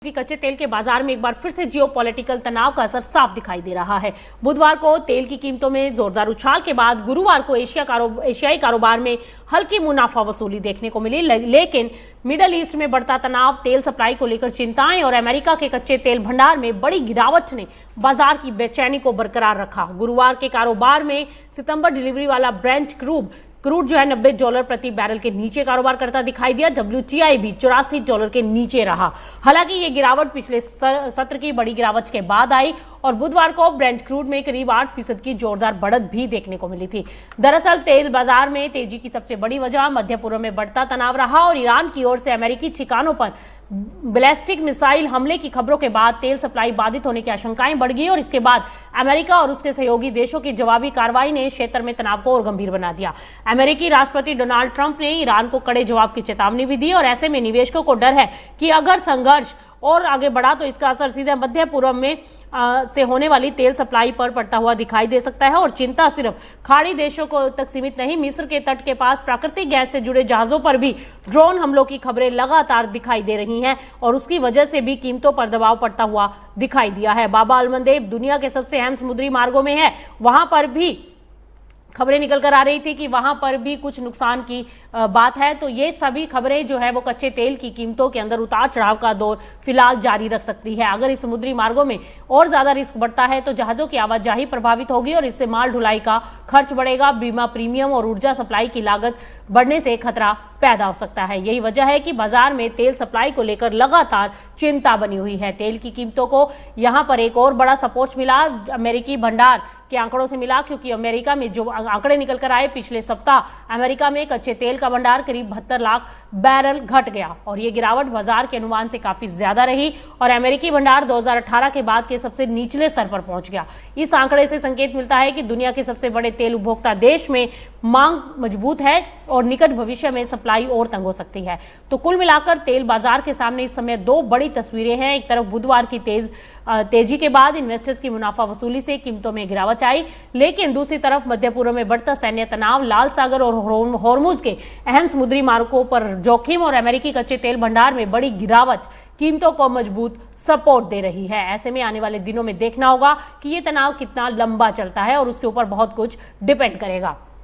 कि कच्चे तेल के बाजार में एक बार फिर से जियोपॉलिटिकल तनाव का असर साफ दिखाई दे रहा है। बुधवार को तेल की कीमतों में जोरदार उछाल के बाद गुरुवार को एशियाई कारोबार में हल्की मुनाफा वसूली देखने को मिली, लेकिन मिडल ईस्ट में बढ़ता तनाव, तेल सप्लाई को लेकर चिंताएं और अमेरिका के कच्चे तेल भंडार में बड़ी गिरावट ने बाजार की बेचैनी को बरकरार रखा। गुरुवार के कारोबार में सितंबर डिलीवरी वाला ब्रेंट क्रूड जो है $90 प्रति बैरल के नीचे कारोबार करता दिखाई दिया। WTI भी $84 के नीचे रहा। हालांकि ये गिरावट पिछले सत्र की बड़ी गिरावट के बाद आई और बुधवार को ब्रेंट क्रूड में करीब 8% की जोरदार बढ़त भी देखने को मिली थी। दरअसल तेल बाजार में तेजी की सबसे बड़ी वजह मध्य पूर्व में बढ़ता तनाव रहा और ईरान की ओर से अमेरिकी ठिकानों पर बैलिस्टिक मिसाइल हमले की खबरों के बाद तेल सप्लाई बाधित होने की आशंकाएं बढ़ गई और इसके बाद अमेरिका और उसके सहयोगी देशों की जवाबी कार्रवाई ने क्षेत्र में तनाव को और गंभीर बना दिया। अमेरिकी राष्ट्रपति डोनाल्ड ट्रंप ने ईरान को कड़े जवाब की चेतावनी भी दी और ऐसे में निवेशकों को डर है कि अगर संघर्ष और आगे बढ़ा तो इसका असर सीधे मध्य पूर्व में से होने वाली तेल सप्लाई पर पड़ता हुआ दिखाई दे सकता है। और चिंता सिर्फ खाड़ी देशों को तक सीमित नहीं, मिस्र के तट के पास प्राकृतिक गैस से जुड़े जहाजों पर भी ड्रोन हमलों की खबरें लगातार दिखाई दे रही हैं और उसकी वजह से भी कीमतों पर दबाव पड़ता हुआ दिखाई दिया है। बाबा अलमंदेब दुनिया के सबसे अहम समुद्री मार्गों में है, वहां पर भी खबरें निकल कर आ रही थी कि वहां पर भी कुछ नुकसान की बात है। तो ये सभी खबरें जो है वो कच्चे तेल की कीमतों के अंदर उतार चढ़ाव का दौर फिलहाल जारी रख सकती है। अगर इस समुद्री मार्गों में और ज्यादा रिस्क बढ़ता है तो जहाजों की आवाजाही प्रभावित होगी और इससे माल ढुलाई का खर्च बढ़ेगा, बीमा प्रीमियम और ऊर्जा सप्लाई की लागत बढ़ने से खतरा पैदा हो सकता है। यही वजह है कि बाजार में तेल सप्लाई को लेकर लगातार चिंता बनी हुई है। तेल की कीमतों को यहां पर एक और बड़ा सपोर्ट मिला अमेरिकी भंडार के आंकड़ों से मिला, क्योंकि अमेरिका में जो आंकड़े निकल कर आए पिछले सप्ताह अमेरिका में कच्चे तेल का भंडार करीब 72 लाख बैरल घट गया और ये गिरावट बाजार के अनुमान से काफी ज्यादा रही और अमेरिकी भंडार 2018 के बाद के सबसे निचले स्तर पर पहुंच गया। इस आंकड़े से संकेत मिलता है कि दुनिया के सबसे बड़े तेल उपभोक्ता देश में मांग मजबूत है और निकट भविष्य में सप्लाई और तंग हो सकती है। तो कुल मिलाकर तेल बाजार के सामने इस समय दो बड़ी तस्वीरें हैं। एक तरफ बुधवार की तेजी के बाद इन्वेस्टर्स की मुनाफा वसूली से कीमतों में गिरावट आई, लेकिन दूसरी तरफ मध्य पूर्व में बढ़ता सैन्य तनाव, लाल सागर और होर्मुज के अहम समुद्री मार्गों पर जोखिम और अमेरिकी कच्चे तेल भंडार में बड़ी गिरावट कीमतों को मजबूत सपोर्ट दे रही है। ऐसे में आने वाले दिनों में देखना होगा कि ये तनाव कितना लंबा चलता है और उसके ऊपर बहुत कुछ डिपेंड करेगा।